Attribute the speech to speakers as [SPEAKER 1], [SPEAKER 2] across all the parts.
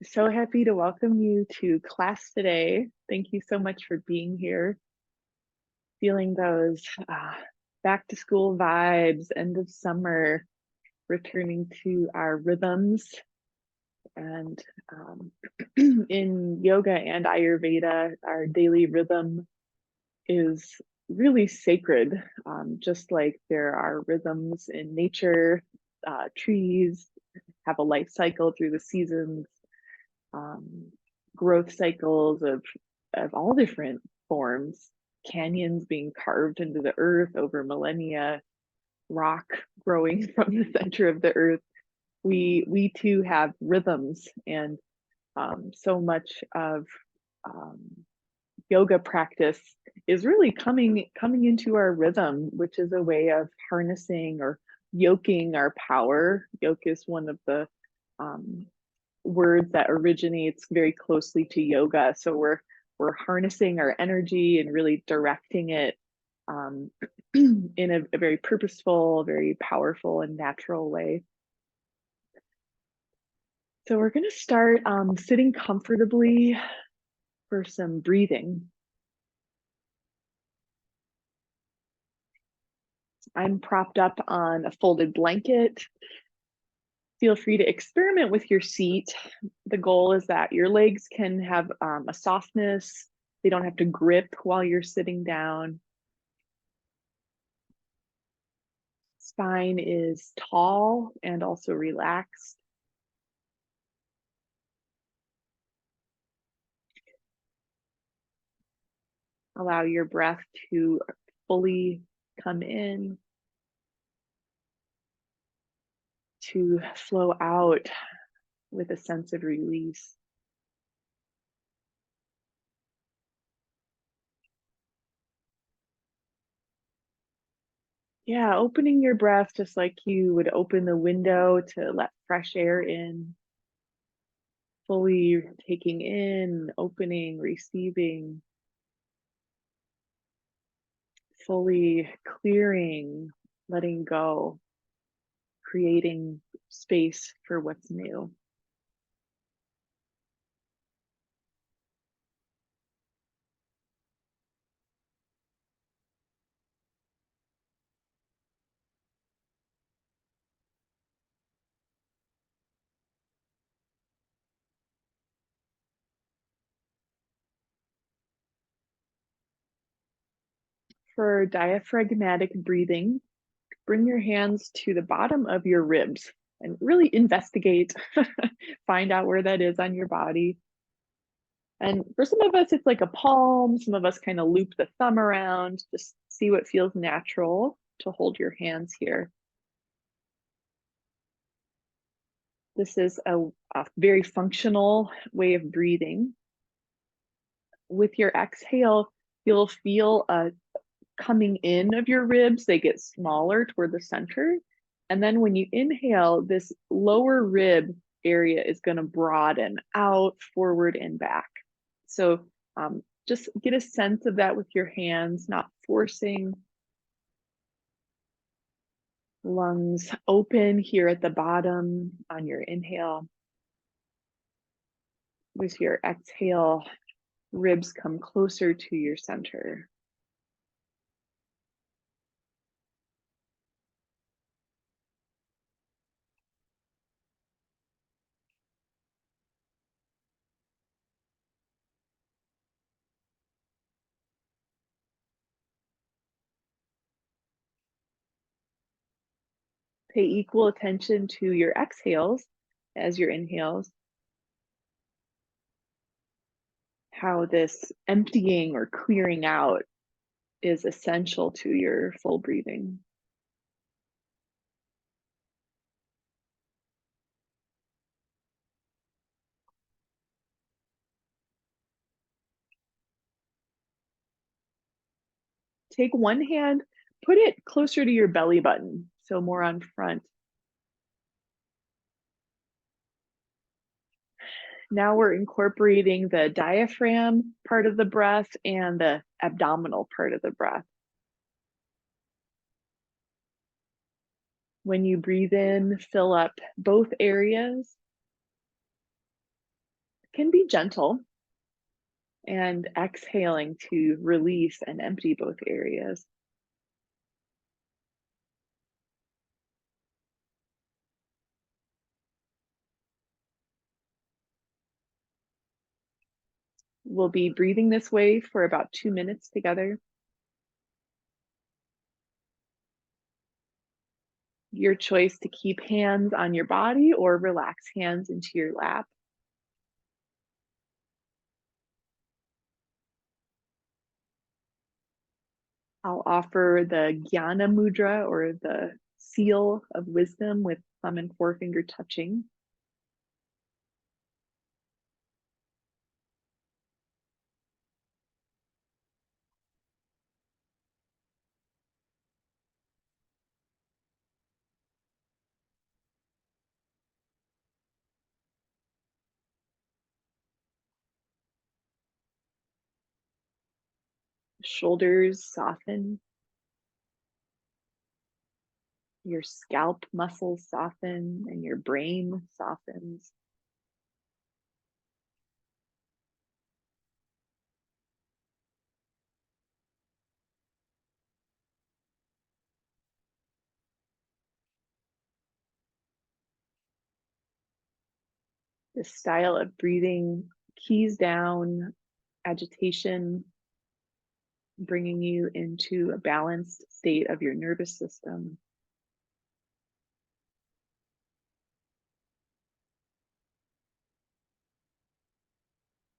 [SPEAKER 1] So happy to welcome you to class today. Thank you so much for being here. Feeling those back to school vibes, end of summer, returning to our rhythms. And in yoga and Ayurveda, our daily rhythm is really sacred, just like there are rhythms in nature. Trees have a life cycle through the seasons. um, Growth cycles of all different forms, canyons being carved into the earth over millennia, rock growing from the center of the earth. We too have rhythms, and so much of um, yoga practice is really coming into our rhythm, which is a way of harnessing or yoking our power. Yoke is one of the um, word that originates very closely to yoga. So we're harnessing our energy and really directing it um, in a very purposeful, very powerful, and natural way. So we're going to start sitting comfortably for some breathing. I'm propped up on a folded blanket. Feel free to experiment with your seat. The goal is that your legs can have a softness. They don't have to grip while you're sitting down. Spine is tall and also relaxed. Allow your breath to fully come in, to flow out with a sense of release. Yeah, opening your breath just like you would open the window to let fresh air in, fully taking in, opening, receiving, fully clearing, letting go, creating space for what's new. For diaphragmatic breathing, bring your hands to the bottom of your ribs and really investigate, find out where that is on your body. And for some of us, it's like a palm. Some of us kind of loop the thumb around, just see what feels natural to hold your hands here. This is a very functional way of breathing. With your exhale, you'll feel a coming in of your ribs, they get smaller toward the center. And then when you inhale, this lower rib area is going to broaden out, forward, and back. So just get a sense of that with your hands, not forcing. Lungs open here at the bottom on your inhale. With your exhale, ribs come closer to your center. Pay equal attention to your exhales as your inhales, how this emptying or clearing out is essential to your full breathing. Take one hand, put it closer to your belly button, so more on front. Now we're incorporating the diaphragm part of the breath and the abdominal part of the breath. When you breathe in, fill up both areas. can be gentle, and exhaling to release and empty both areas. We'll be breathing this way for about 2 minutes together. Your choice to keep hands on your body or relax hands into your lap. I'll offer the Jnana Mudra, or the seal of wisdom, with thumb and forefinger touching. Shoulders soften. Your scalp muscles soften and your brain softens. This style of breathing keys down agitation, bringing you into a balanced state of your nervous system.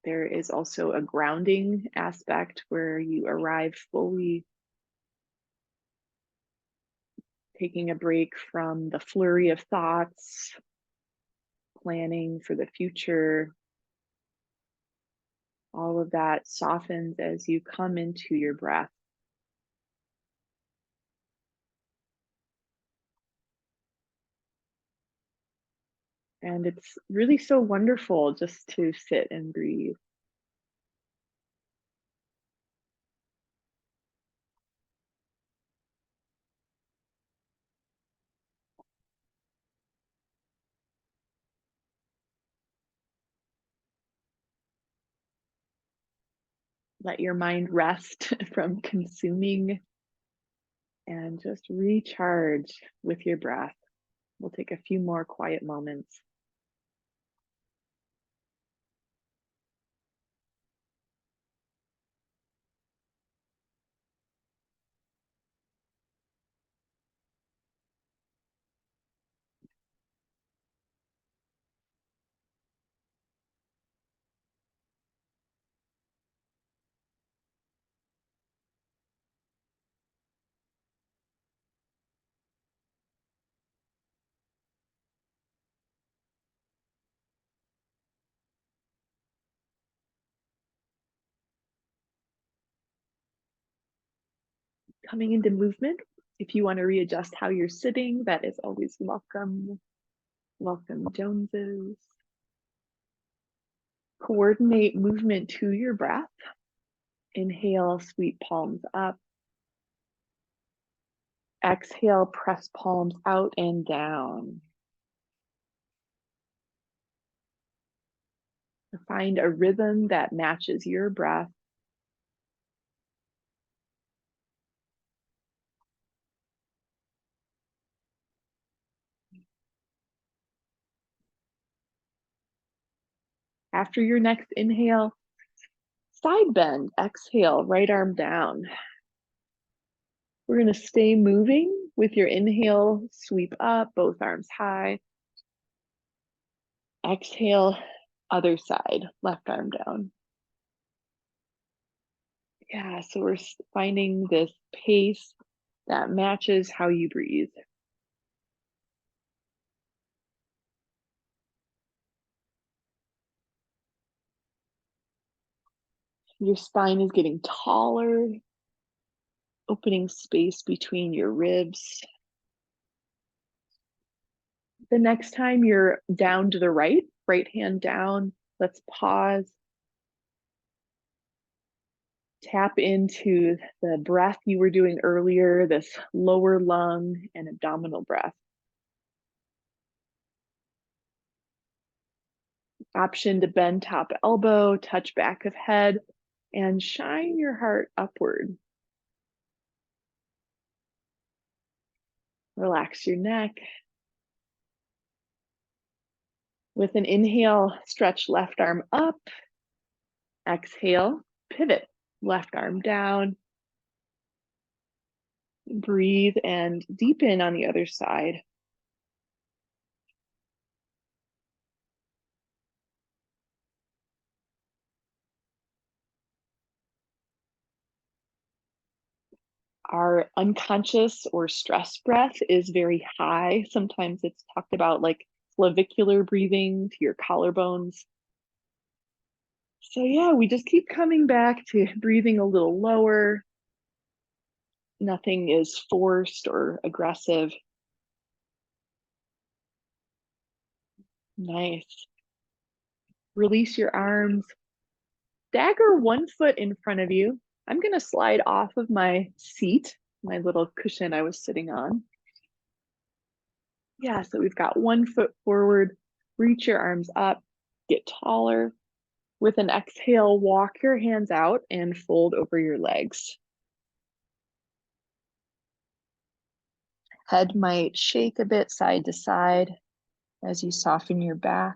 [SPEAKER 1] There is also a grounding aspect where you arrive fully, taking a break from the flurry of thoughts, planning for the future. All of that softens as you come into your breath. And it's really so wonderful just to sit and breathe. Let your mind rest from consuming and just recharge with your breath. We'll take a few more quiet moments. Coming into movement, if you want to readjust how you're sitting, that is always welcome. Welcome, Joneses. Coordinate movement to your breath. Inhale, sweep palms up. Exhale, press palms out and down. Find a rhythm that matches your breath. After your next inhale, side bend. Exhale, right arm down. We're going to stay moving with your inhale, sweep up, both arms high. Exhale, other side, left arm down. Yeah, so we're finding this pace that matches how you breathe. Your spine is getting taller, opening space between your ribs. The next time you're down to the right hand down, let's pause. Tap into the breath you were doing earlier, this lower lung and abdominal breath. Option to bend top elbow, touch back of head, and shine your heart upward. Relax your neck. With an inhale, stretch left arm up. Exhale, pivot, left arm down. Breathe and deepen on the other side. Our unconscious or stress breath is very high. Sometimes it's talked about like clavicular breathing to your collarbones. So yeah, we just keep coming back to breathing a little lower. Nothing is forced or aggressive. Nice. Release your arms. Stagger one foot in front of you. I'm going to slide off of my seat, my little cushion I was sitting on. Yeah, so we've got 1 foot forward. Reach your arms up, get taller. With an exhale, walk your hands out and fold over your legs. Head might shake a bit side to side as you soften your back.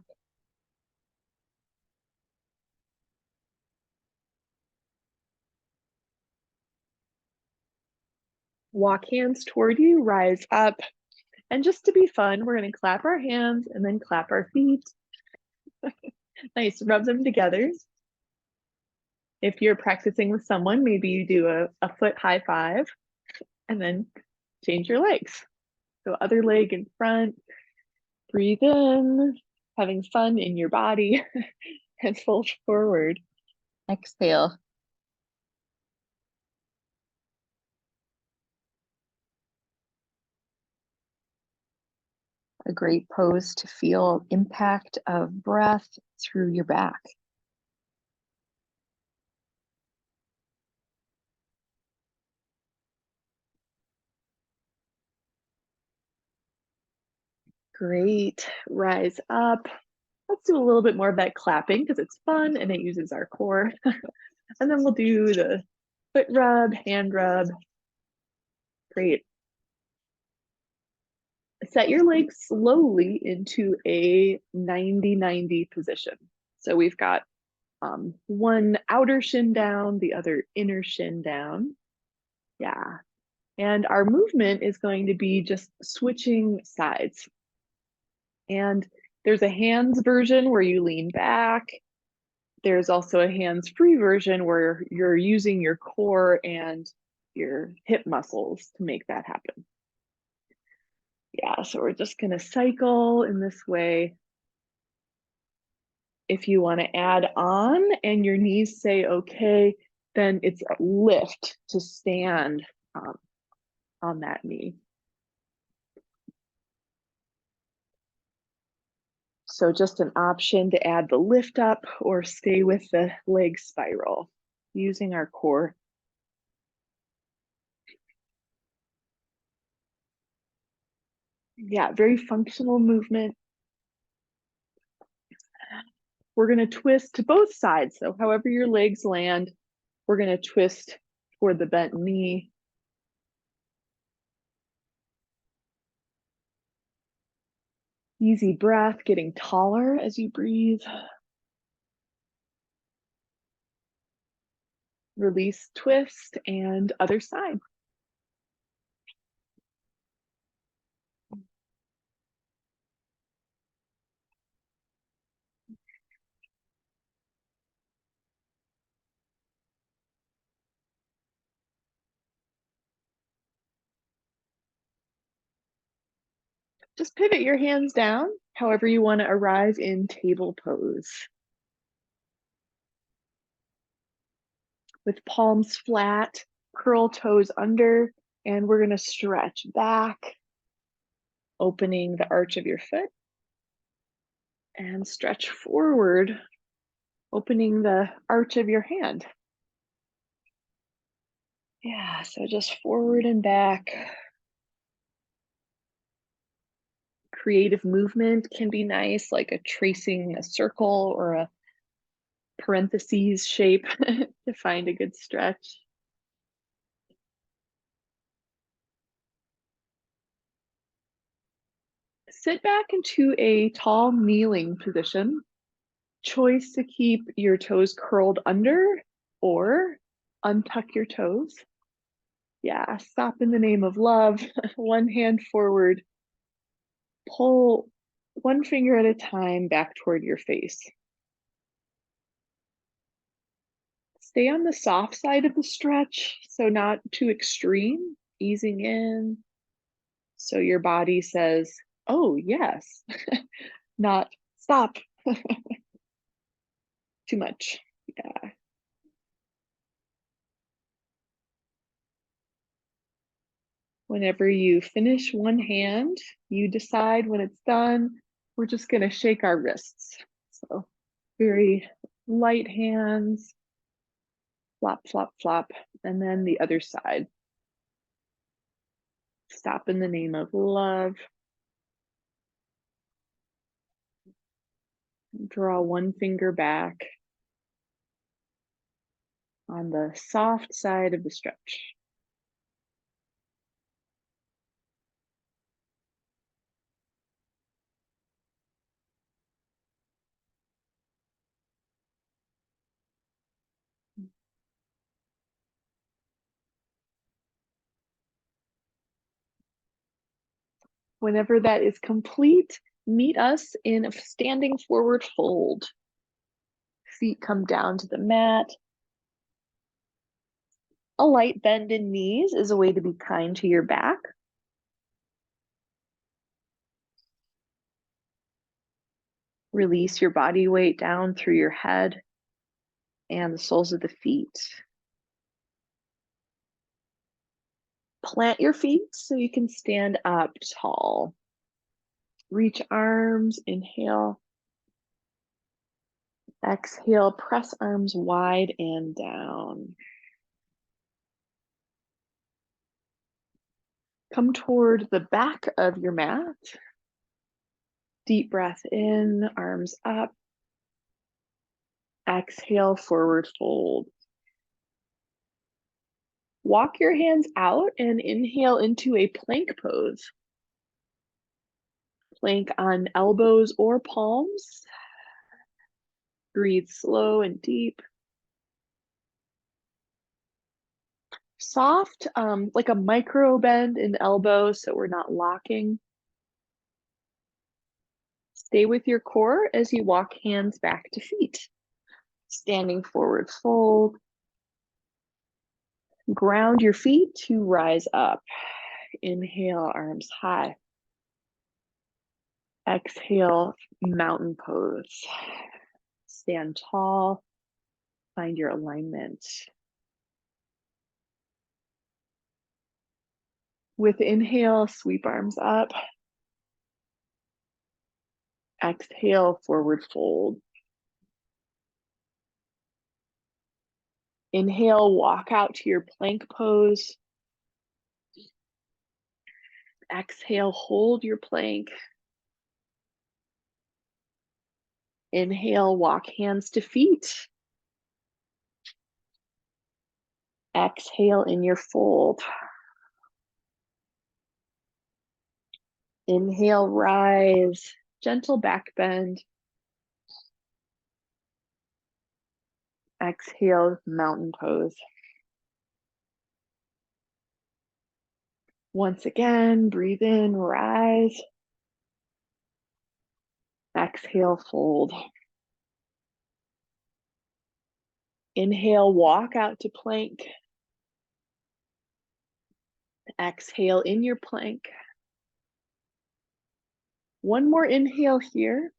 [SPEAKER 1] Walk hands toward you, rise up. And just to be fun, we're going to clap our hands and then clap our feet. Nice, rub them together. If you're practicing with someone, maybe you do a foot high five and then change your legs. So other leg in front, breathe in, having fun in your body, and fold forward. Exhale. A great pose to feel impact of breath through your back. Great, rise up. Let's do a little bit more of that clapping because it's fun and it uses our core. And then we'll do the foot rub, hand rub. Great. Set your legs slowly into a 90-90 position. So we've got one outer shin down, the other inner shin down. Yeah. And our movement is going to be just switching sides. And there's a hands version where you lean back. There's also a hands-free version where you're using your core and your hip muscles to make that happen. Yeah, so we're just gonna cycle in this way. If you want to add on and your knees say okay, then it's a lift to stand on that knee. So just an option to add the lift up or stay with the leg spiral using our core. Yeah, very functional movement. We're going to twist to both sides. So however your legs land, we're going to twist toward the bent knee. Easy breath, getting taller as you breathe. Release, twist, and other side. Just pivot your hands down, however you want to arrive in table pose. With palms flat, curl toes under, and we're going to stretch back, opening the arch of your foot, and stretch forward, opening the arch of your hand. Yeah, so just forward and back. Creative movement can be nice, like tracing a circle or a parentheses shape to find a good stretch. Sit back into a tall kneeling position. Choice to keep your toes curled under or untuck your toes. Yeah, stop in the name of love. One hand forward, pull one finger at a time back toward your face. Stay on the soft side of the stretch, so not too extreme, easing in. So your body says, oh, yes, not stop too much. Yeah. Whenever you finish one hand, you decide when it's done, we're just going to shake our wrists. So very light hands, flop, flop, flop, and then the other side. Stop in the name of love. Draw one finger back on the soft side of the stretch. Whenever that is complete, meet us in a standing forward fold. Feet come down to the mat. A light bend in knees is a way to be kind to your back. Release your body weight down through your head and the soles of the feet. Plant your feet so you can stand up tall. Reach arms, inhale. Exhale, press arms wide and down. Come toward the back of your mat. Deep breath in, arms up. Exhale, forward fold. Walk your hands out and inhale into a plank pose. Plank on elbows or palms. Breathe slow and deep. Soft, like a micro bend in the elbow so we're not locking. Stay with your core as you walk hands back to feet. Standing forward fold. Ground your feet to rise up. Inhale, arms high. Exhale, mountain pose. Stand tall. Find your alignment. With inhale, sweep arms up. Exhale, forward fold. Inhale, walk out to your plank pose. Exhale, hold your plank. Inhale, walk hands to feet. Exhale in your fold. Inhale, rise, gentle back bend. Exhale, mountain pose. Once again, breathe in, rise. Exhale, fold. Inhale, walk out to plank. Exhale in your plank. One more inhale here.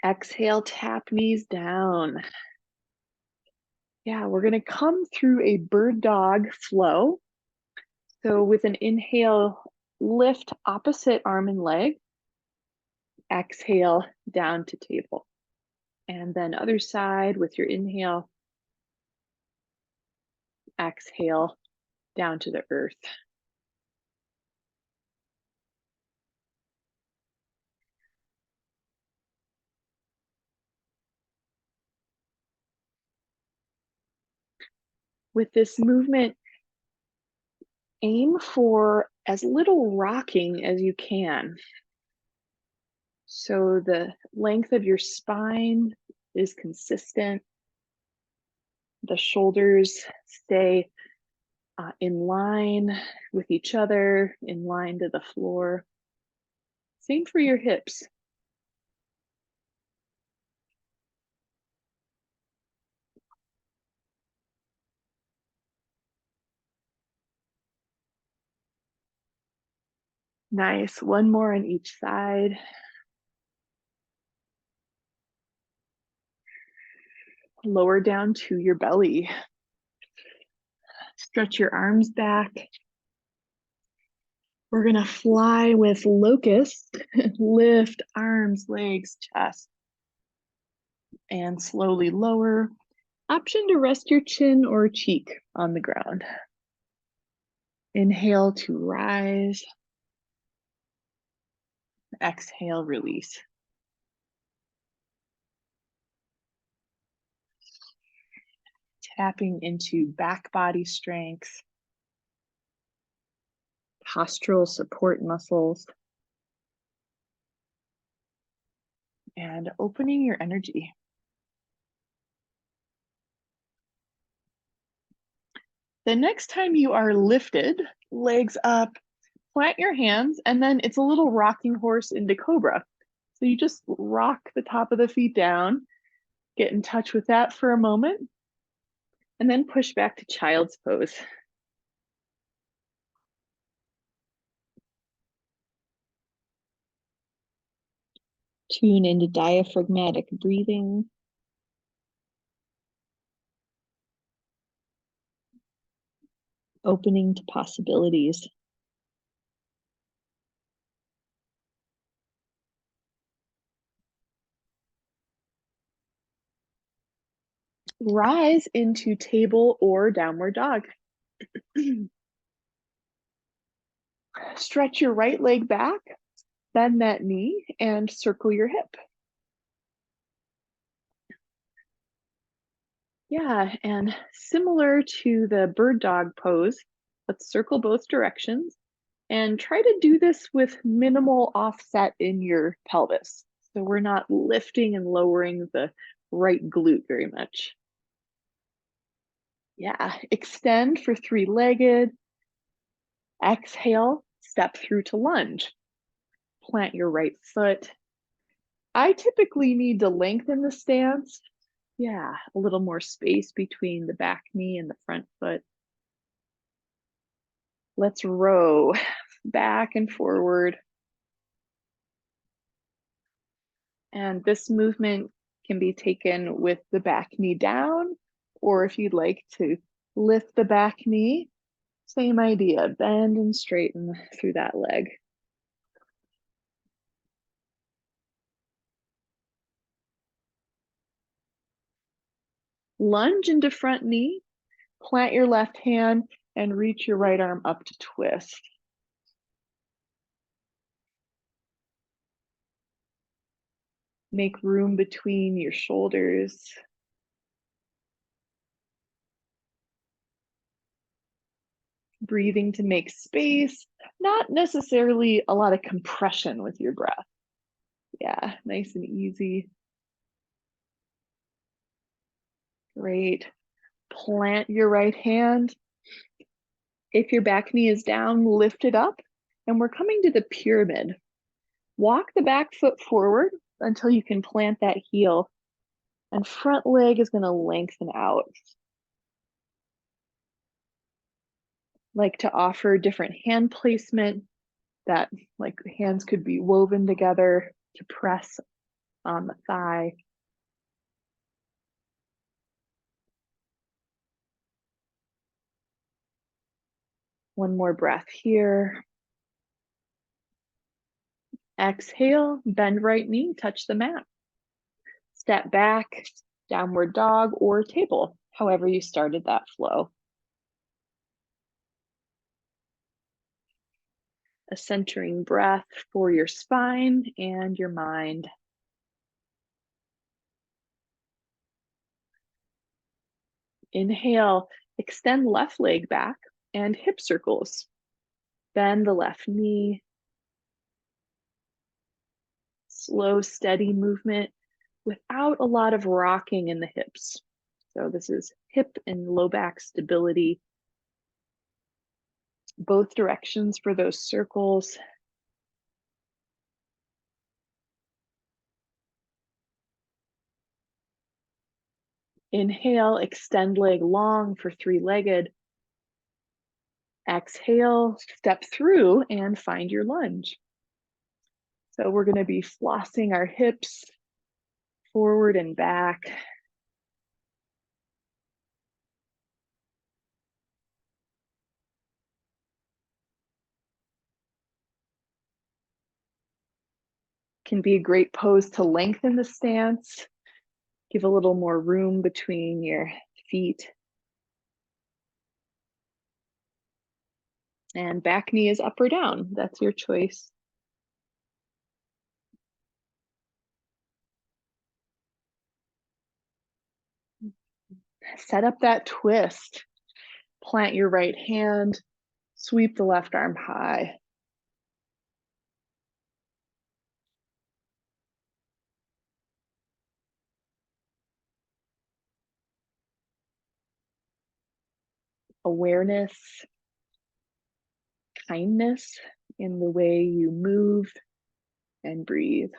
[SPEAKER 1] Exhale, tap knees down. Yeah, we're gonna come through a bird dog flow. So with an inhale, lift opposite arm and leg. Exhale, down to table. And then other side with your inhale. Exhale, down to the earth. With this movement, aim for as little rocking as you can. So the length of your spine is consistent. The shoulders stay in line with each other, in line to the floor. Same for your hips. Nice. One more on each side. Lower down to your belly. Stretch your arms back. We're going to fly with locust. Lift arms, legs, chest. And slowly lower. Option to rest your chin or cheek on the ground. Inhale to rise. Exhale, release. Tapping into back body strength, postural support muscles, and opening your energy. The next time you are lifted, legs up, plant your hands, and then it's a little rocking horse into cobra. So you just rock the top of the feet down, get in touch with that for a moment, and then push back to child's pose. Tune into diaphragmatic breathing. Opening to possibilities. Rise into table or downward dog. Stretch your right leg back, bend that knee, and circle your hip. Yeah, and similar to the bird dog pose, let's circle both directions and try to do this with minimal offset in your pelvis. So we're not lifting and lowering the right glute very much. Yeah, extend for three-legged. Exhale, step through to lunge. Plant your right foot. I typically need to lengthen the stance. Yeah, a little more space between the back knee and the front foot. Let's row back and forward. And this movement can be taken with the back knee down, or if you'd like to lift the back knee, same idea, bend and straighten through that leg. Lunge into front knee, plant your left hand and reach your right arm up to twist. Make room between your shoulders. Breathing to make space, not necessarily a lot of compression with your breath. Yeah, nice and easy. Great. Plant your right hand. If your back knee is down, lift it up. And we're coming to the pyramid. Walk the back foot forward until you can plant that heel. And front leg is going to lengthen out. Like to offer different hand placement that like hands could be woven together to press on the thigh. One more breath here. Exhale, bend right knee, touch the mat. Step back, downward dog or table, however you started that flow. A centering breath for your spine and your mind. Inhale, Extend left leg back and hip circles. Bend the left knee. Slow, steady movement without a lot of rocking in the hips. So this is hip and low back stability. Both directions for those circles. Inhale, extend leg long for three-legged. Exhale, step through and find your lunge. So we're going to be flossing our hips forward and back. Can be a great pose to lengthen the stance. Give a little more room between your feet. And back knee is up or down. That's your choice. Set up that twist. Plant your right hand. Sweep the left arm high. Awareness, kindness in the way you move and breathe.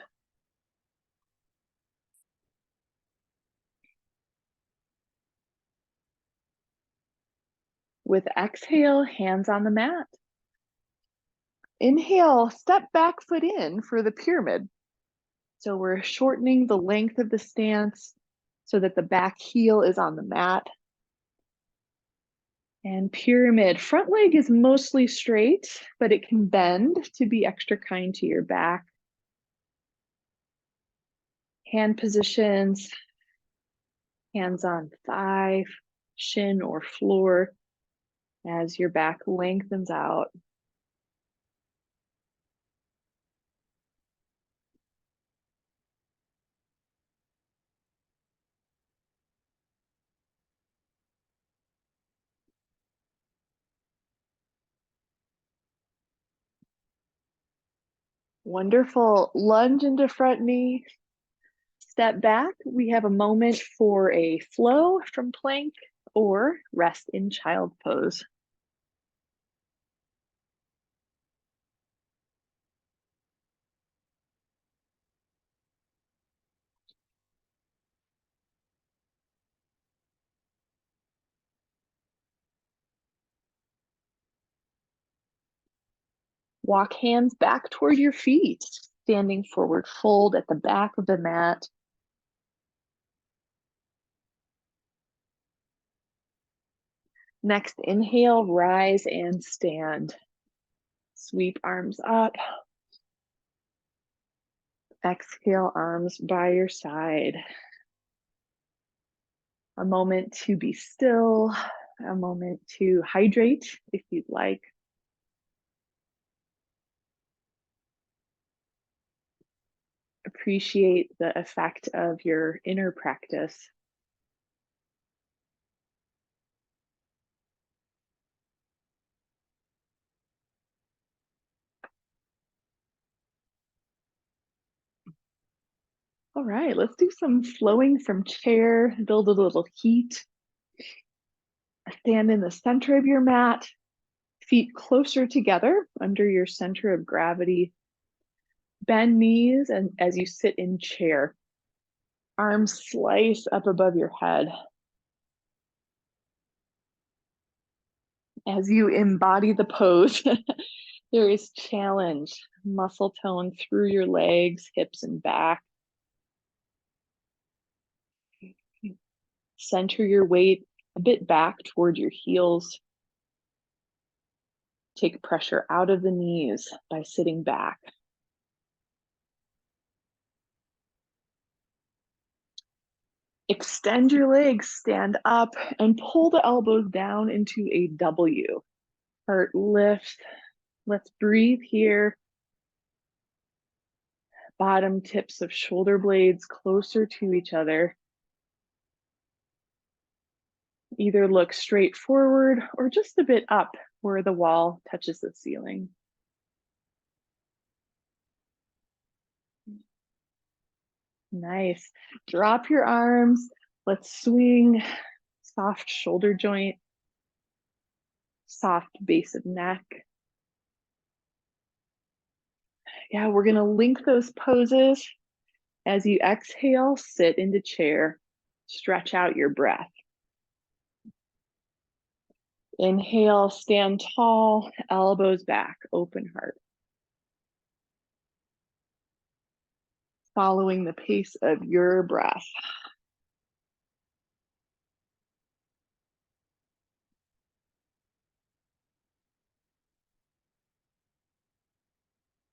[SPEAKER 1] With exhale, hands on the mat. Inhale, step back foot in for the pyramid. So we're shortening the length of the stance so that the back heel is on the mat. And pyramid, front leg is mostly straight, but it can bend to be extra kind to your back. Hand positions, hands on thigh, shin, or floor as your back lengthens out. Wonderful. Lunge into front knee. Step back. We have a moment for a flow from plank or rest in child pose. Walk hands back toward your feet, standing forward fold at the back of the mat. Next, inhale, rise and stand. Sweep arms up. Exhale, arms by your side. A moment to be still, a moment to hydrate if you'd like. Appreciate the effect of your inner practice. All right, let's do some flowing from chair, build a little heat. Stand in the center of your mat, feet closer together under your center of gravity. Bend knees and as you sit in chair. Arms slice up above your head. As you embody the pose, there is challenge, muscle tone through your legs, hips, and back. Center your weight a bit back toward your heels. Take pressure out of the knees by sitting back. Extend your legs, stand up, and pull the elbows down into a W. Heart lift. Let's breathe here. Bottom tips of shoulder blades closer to each other. Either look straight forward or just a bit up where the wall touches the ceiling. Nice. Drop your arms. Let's swing. Soft shoulder joint, soft base of neck. Yeah, we're gonna link those poses. As you exhale, sit into chair. Stretch out your breath. Inhale, stand tall, elbows back, open heart. Following the pace of your breath.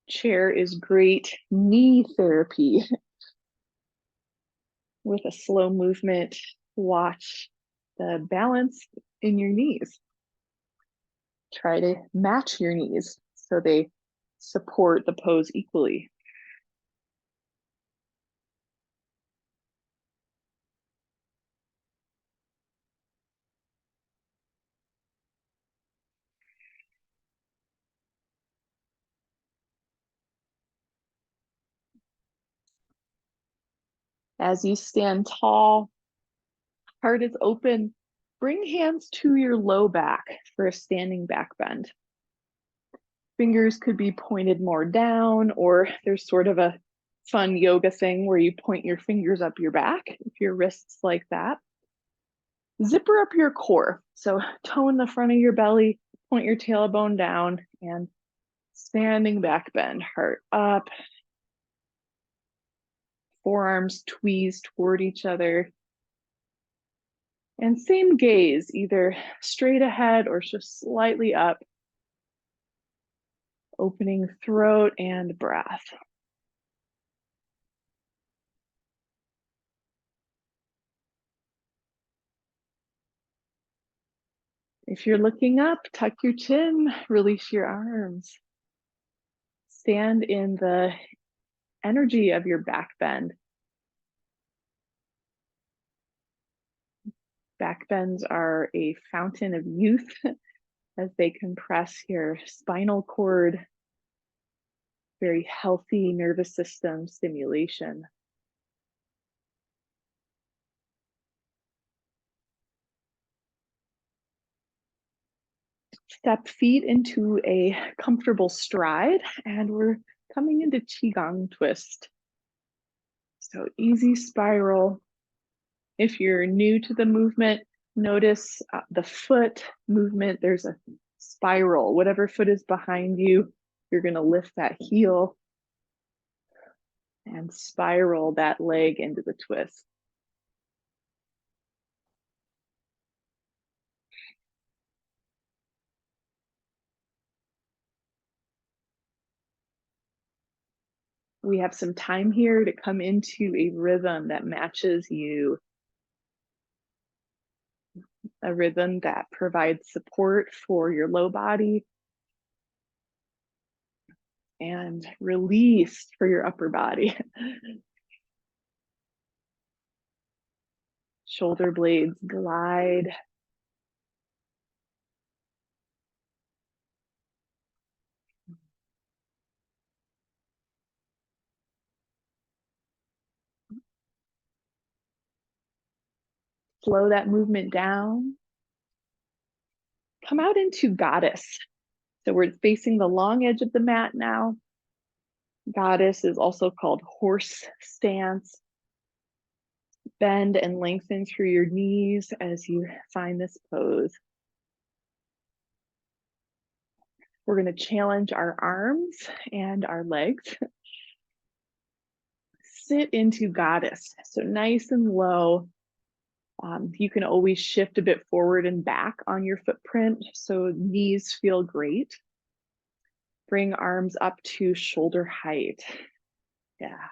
[SPEAKER 1] Chair is great knee therapy. With a slow movement, watch the balance in your knees. Try to match your knees so they support the pose equally. As you stand tall, heart is open, bring hands to your low back for a standing back bend. Fingers could be pointed more down, or there's sort of a fun yoga thing where you point your fingers up your back if your wrists like that. Zipper up your core. So tone the front of your belly, point your tailbone down, and standing back bend, heart up. Forearms tweeze toward each other. And same gaze, either straight ahead or just slightly up. Opening throat and breath. If you're looking up, tuck your chin, release your arms. Stand in the energy of your back bend. Back bends are a fountain of youth as they compress your spinal cord. Very healthy nervous system stimulation. Step feet into a comfortable stride, and we're coming into Qigong twist. So easy spiral. If you're new to the movement, notice the foot movement. There's a spiral. Whatever foot is behind you, you're going to lift that heel and spiral that leg into the twist. We have some time here to come into a rhythm that matches you. A rhythm that provides support for your low body and release for your upper body. Shoulder blades glide. Slow that movement down. Come out into goddess. So we're facing the long edge of the mat now. Goddess is also called horse stance. Bend and lengthen through your knees as you find this pose. We're going to challenge our arms and our legs. Sit into goddess. So nice and low. You can always shift a bit forward and back on your footprint, so knees feel great. Bring arms up to shoulder height. Yeah.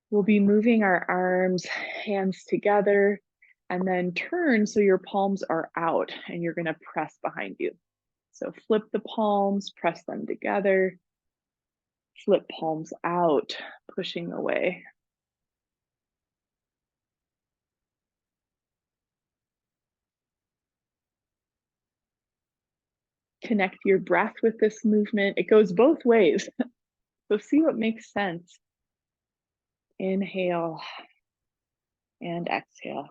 [SPEAKER 1] We'll be moving our arms, hands together, and then turn so your palms are out and you're gonna press behind you. So flip the palms, press them together, flip palms out, pushing away. connect your breath with this movement. It goes both ways. So see what makes sense. Inhale and exhale.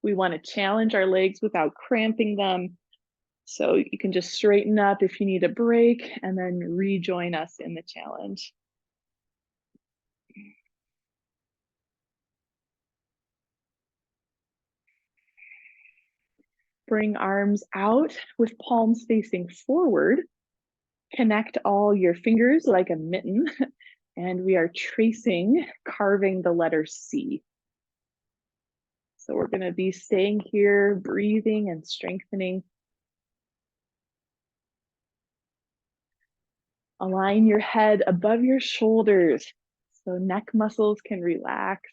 [SPEAKER 1] We want to challenge our legs without cramping them. So you can just straighten up if you need a break and then rejoin us in the challenge. Bring arms out with palms facing forward. Connect all your fingers like a mitten, and we are tracing, carving the letter C. So we're going to be staying here, breathing and strengthening. Align your head above your shoulders so neck muscles can relax.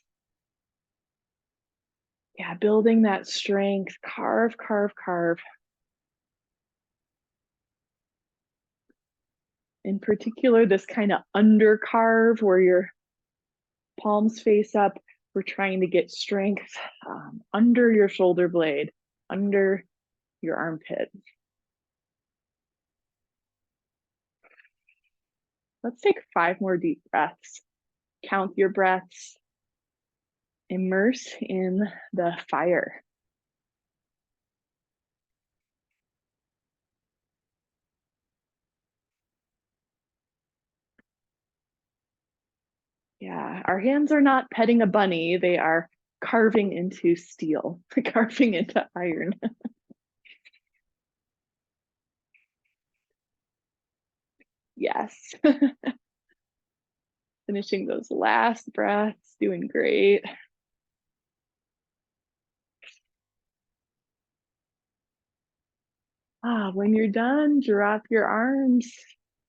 [SPEAKER 1] Yeah, building that strength. Carve, carve, carve. In particular, this kind of under carve where your palms face up. We're trying to get strength under your shoulder blade, under your armpit. Let's take 5 more deep breaths. Count your breaths. Immerse in the fire. Yeah, our hands are not petting a bunny. They are carving into steel, carving into iron. Yes. Finishing those last breaths, doing great. When you're done, drop your arms,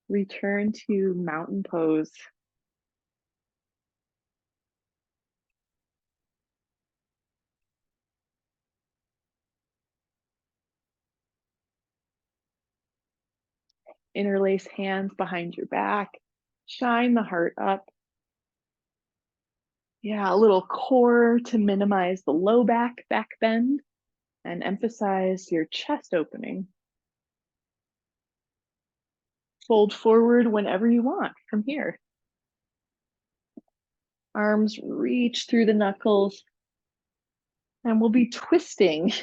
[SPEAKER 1] return to mountain pose. Interlace hands behind your back, shine the heart up. Yeah, a little core to minimize the low back bend and emphasize your chest opening. Fold forward whenever you want from here. Arms reach through the knuckles, and we'll be twisting.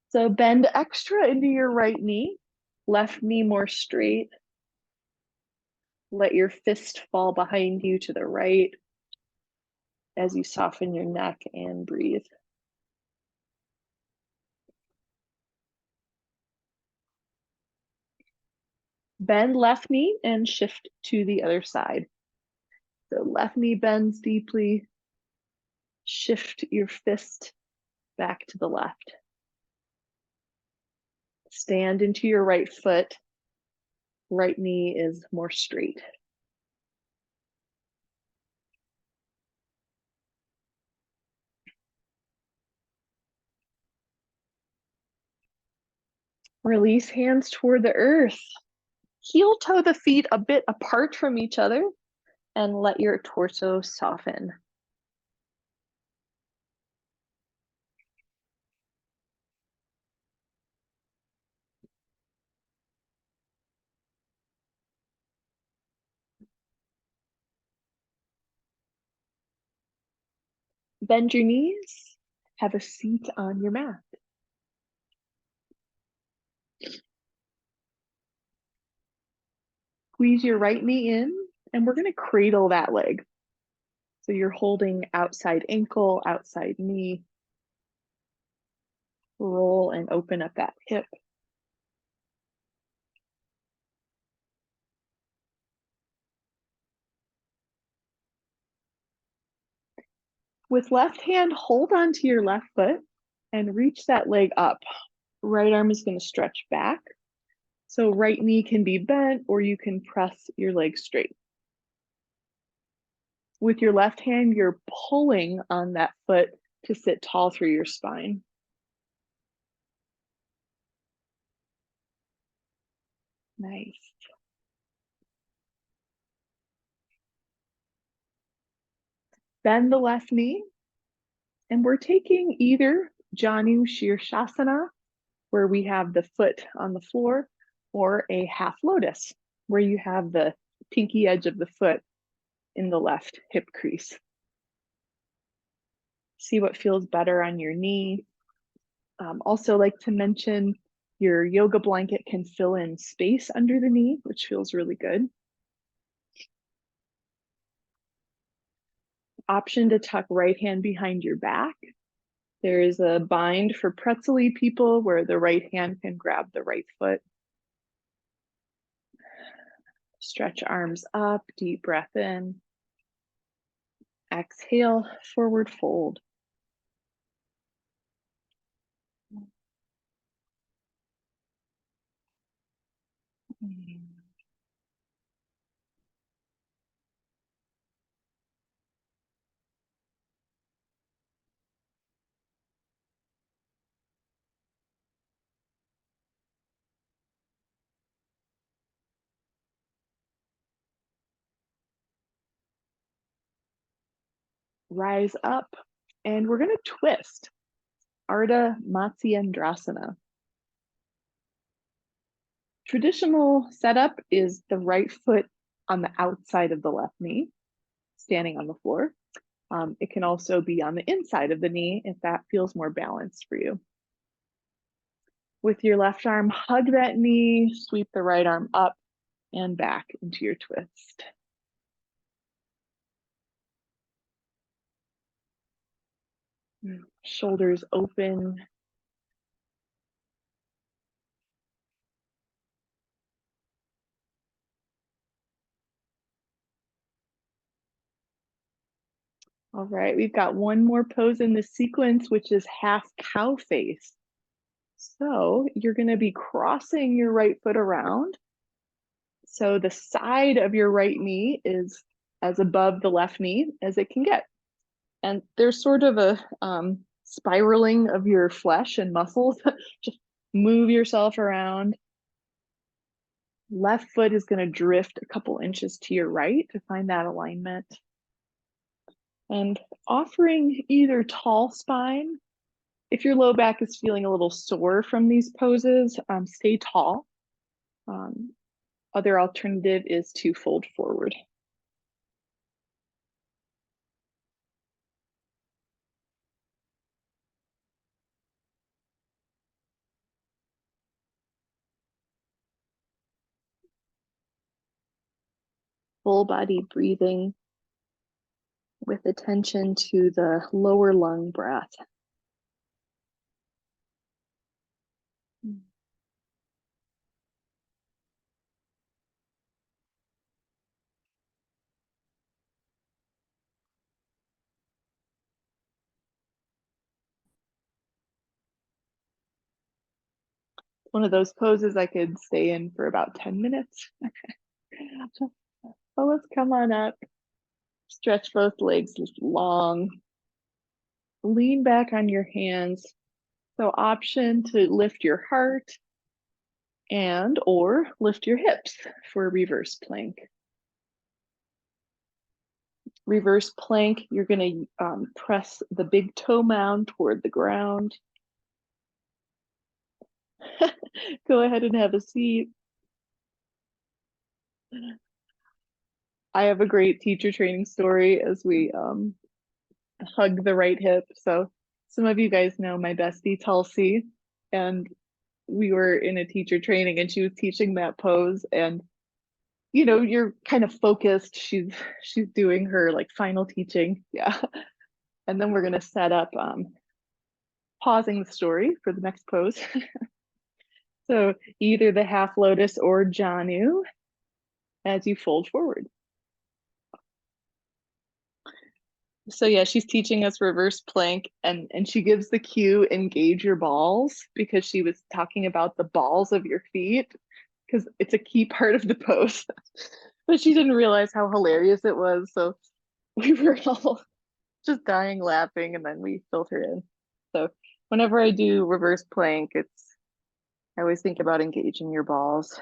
[SPEAKER 1] So bend extra into your right knee, left knee more straight. Let your fist fall behind you to the right as you soften your neck and breathe. Bend left knee and shift to the other side. So left knee bends deeply. Shift your fist back to the left. Stand into your right foot. Right knee is more straight. Release hands toward the earth. Heel toe the feet a bit apart from each other and let your torso soften. Bend your knees. Have a seat on your mat. Squeeze your right knee in, and we're going to cradle that leg. So you're holding outside ankle, outside knee. Roll and open up that hip. With left hand, hold onto your left foot and reach that leg up. Right arm is going to stretch back. So right knee can be bent, or you can press your leg straight. With your left hand, you're pulling on that foot to sit tall through your spine. Nice. Bend the left knee, and we're taking either Janu Shirshasana, where we have the foot on the floor, or a half lotus, where you have the pinky edge of the foot in the left hip crease. See what feels better on your knee. Also like to mention your yoga blanket can fill in space under the knee, which feels really good. Option to tuck right hand behind your back. There is a bind for pretzel-y people where the right hand can grab the right foot. Stretch arms up, deep breath in. Exhale, forward fold. Rise up, and we're going to twist. Ardha Matsyendrasana. Traditional setup is the right foot on the outside of the left knee, standing on the floor. It can also be on the inside of the knee if that feels more balanced for you. With your left arm, hug that knee, sweep the right arm up and back into your twist. Shoulders open. All right, we've got one more pose in the sequence, which is half cow face. So you're going to be crossing your right foot around. So the side of your right knee is as above the left knee as it can get. And there's sort of a spiraling of your flesh and muscles. Just move yourself around. Left foot is going to drift a couple inches to your right to find that alignment. And offering either tall spine. If your low back is feeling a little sore from these poses, stay tall. Other alternative is to fold forward. Full body breathing with attention to the lower lung breath. One of those poses I could stay in for about 10 minutes. So let's come on up. Stretch both legs long. Lean back on your hands. So option to lift your heart and or lift your hips for reverse plank. Reverse plank, you're going to press the big toe mound toward the ground. Go ahead and have a seat. I have a great teacher training story as we hug the right hip. So some of you guys know my bestie Tulsi, and we were in a teacher training and she was teaching that pose, and you know, you're kind of focused. She's doing her like final teaching. Yeah. And then we're gonna set up pausing the story for the next pose. So either the half lotus or Janu as you fold forward. So yeah, she's teaching us reverse plank, and she gives the cue, engage your balls, because she was talking about the balls of your feet, because it's a key part of the pose. But she didn't realize how hilarious it was. So we were all just dying laughing, and then we filled her in. So whenever I do reverse plank, I always think about engaging your balls.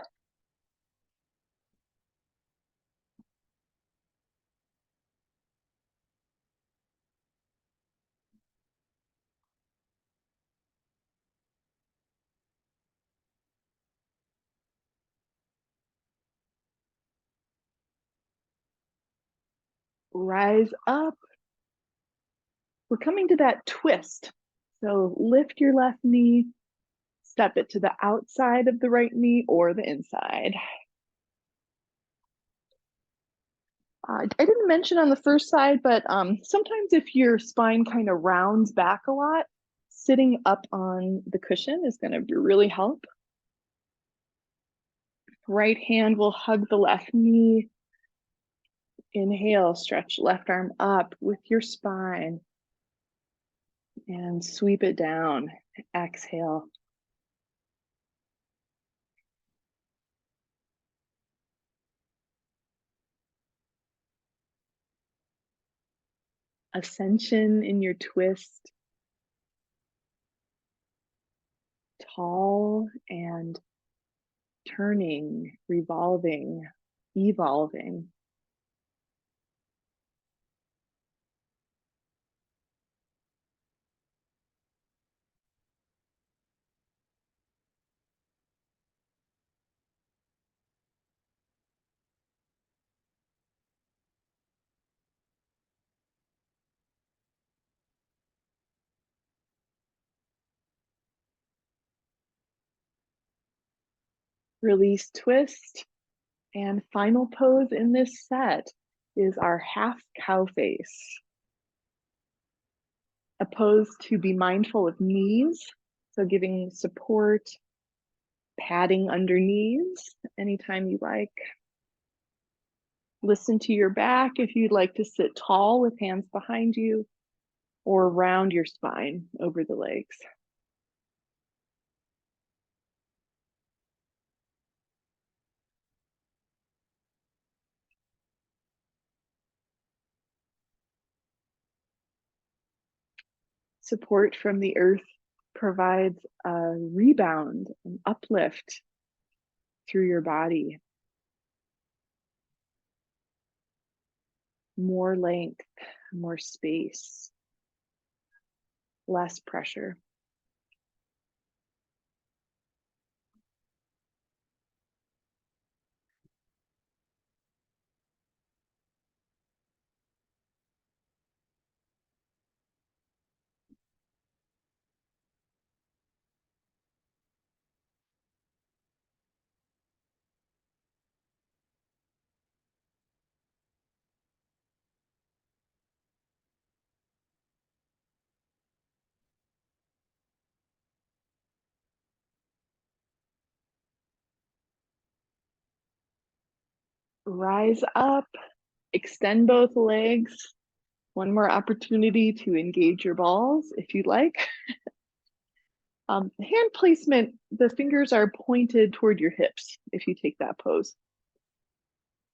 [SPEAKER 1] rise up. We're coming to that twist. So lift your left knee, step it to the outside of the right knee or the inside. I didn't mention on the first side, but sometimes if your spine kind of rounds back a lot, sitting up on the cushion is going to really help. Right hand will hug the left knee. Inhale, stretch left arm up with your spine and sweep it down. Exhale. Ascension in your twist. Tall and turning, revolving, evolving. Release, twist. And final pose in this set is our half cow face. A pose to be mindful of knees, so giving support, padding under knees anytime you like. Listen to your back if you'd like to sit tall with hands behind you or round your spine over the legs. Support from the earth provides a rebound, an uplift through your body. More length, more space, less pressure. Rise up, extend both legs. One more opportunity to engage your balls if you'd like. Hand placement, the fingers are pointed toward your hips if you take that pose.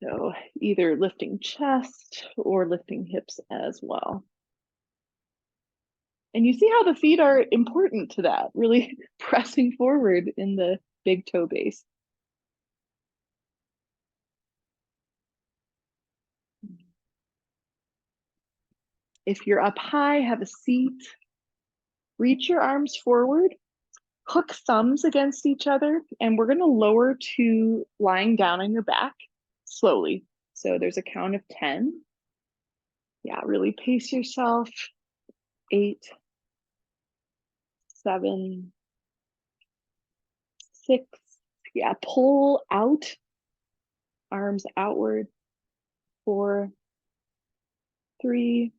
[SPEAKER 1] So either lifting chest or lifting hips as well. And you see how the feet are important to that, really pressing forward in the big toe base. If you're up high, have a seat. Reach your arms forward, hook thumbs against each other, and we're going to lower to lying down on your back slowly. So there's a count of 10. Yeah, really pace yourself. 8, 7, 6. Yeah, pull out, arms outward. 4, 3,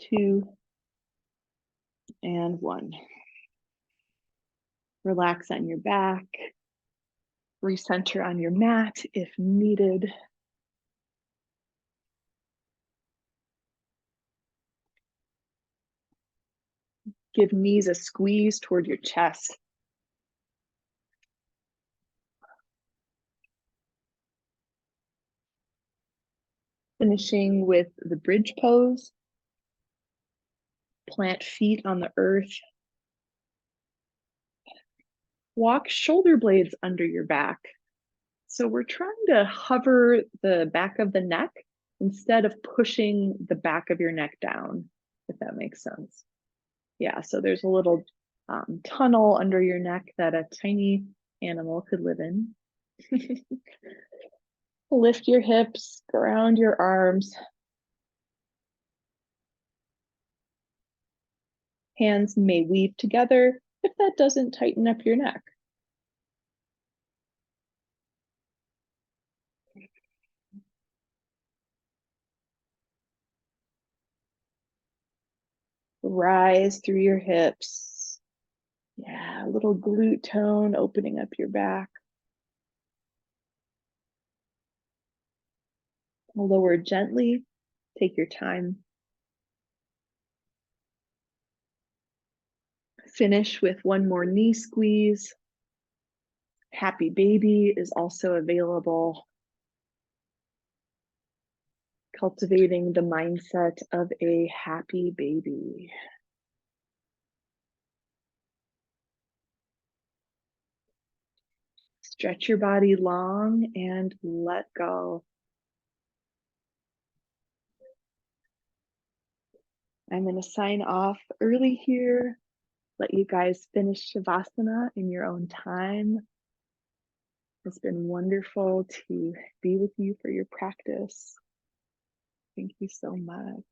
[SPEAKER 1] 2, and 1. Relax on your back. Recenter on your mat if needed. Give knees a squeeze toward your chest. Finishing with the bridge pose. Plant feet on the earth. Walk shoulder blades under your back. So we're trying to hover the back of the neck instead of pushing the back of your neck down, if that makes sense. Yeah, so there's a little tunnel under your neck that a tiny animal could live in. Lift your hips, ground your arms. Hands may weave together if that doesn't tighten up your neck. Rise through your hips. Yeah, a little glute tone, opening up your back. Lower gently, take your time. Finish with one more knee squeeze. Happy baby is also available. Cultivating the mindset of a happy baby. Stretch your body long and let go. I'm going to sign off early here. Let you guys finish Shavasana in your own time. It's been wonderful to be with you for your practice. Thank you so much.